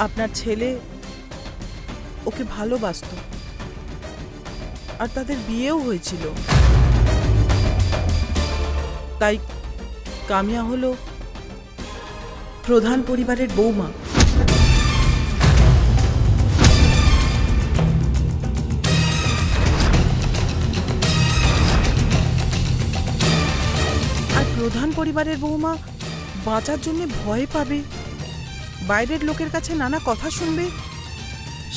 আপনার ছেলে ওকে ভালোবাসতো, আর তাদের বিয়েও হয়েছিল। তাই কামিয়া হলো প্রধান পরিবারের বৌমা। আর প্রধান পরিবারের বৌমা বাঁচার জন্য ভয় পাবে, বাইরের লোকের কাছে নানা কথা শুনবে,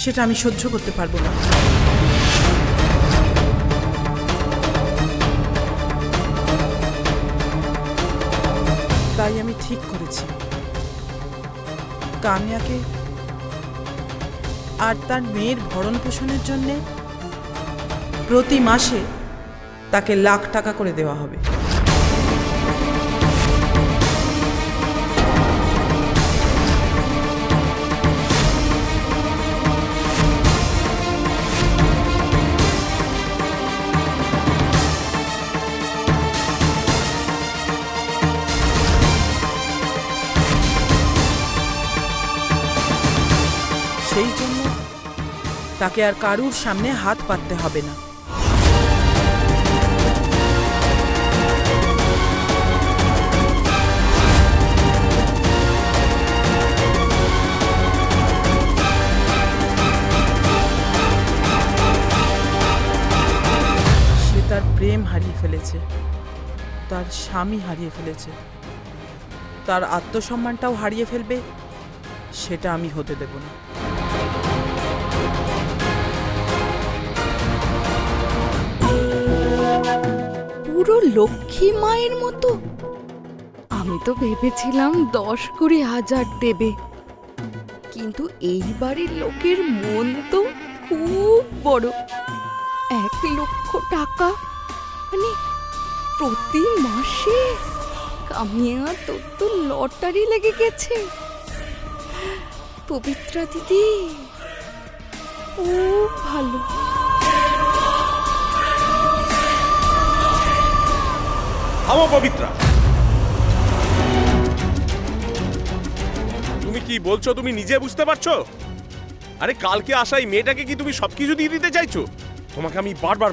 সেটা আমি সহ্য করতে পারবো না। তাই আমি ঠিক করেছি কামিয়াকে আর তার মেয়ের ভরণ পোষণের জন্য প্রতি মাসে তাকে লাখ টাকা করে দেওয়া হবে। সেই জন্য তাকে আর কারুর সামনে হাত পাততে হবে না। সে তার প্রেম হারিয়ে ফেলেছে, তার স্বামী হারিয়ে ফেলেছে, তার আত্মসম্মানটাও হারিয়ে ফেলবে, সেটা আমি হতে দেব না। পুরো লক্ষ্মী মায়ের মতো। আমি তো ভেবেছিলাম 10-20 হাজার দেবে, কিন্তু এই বাড়ির লোকের মন তো খুব বড়। 1 লক্ষ টাকা মানে প্রতি মাসে। কামিয়া, তোর তো লটারি লেগে গেছে। পবিত্রা দিদি খুব ভালো। থামো পবিত্রা, তুমি কি বলছো তুমি নিজে বুঝতে পারছো? আরে কালকে আসা এই মেয়েটাকে কি তুমি সবকিছু দিয়ে দিতে চাইছো? তোমাকে আমি বারবার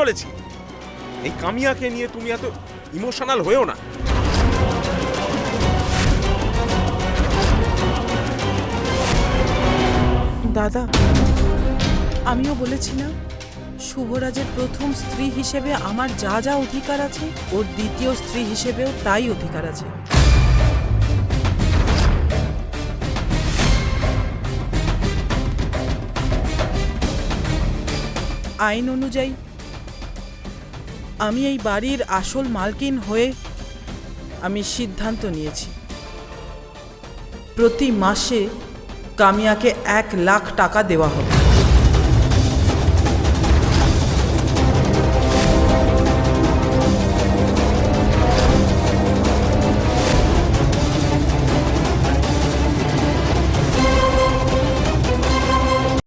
বলেছি এই কামিয়াকে নিয়ে তুমি এত ইমোশনাল হয়েও না। দাদা, আমিও বলেছি না, শুভরাজের প্রথম স্ত্রী হিসেবে আমার যা যা অধিকার আছে, ওর দ্বিতীয় স্ত্রী হিসেবেও তাই অধিকার আছে। আইন অনুযায়ী আমি এই বাড়ির আসল মালকিন হয়ে আমি সিদ্ধান্ত নিয়েছি প্রতি মাসে কামিয়াকে 1 লাখ টাকা দেওয়া হবে।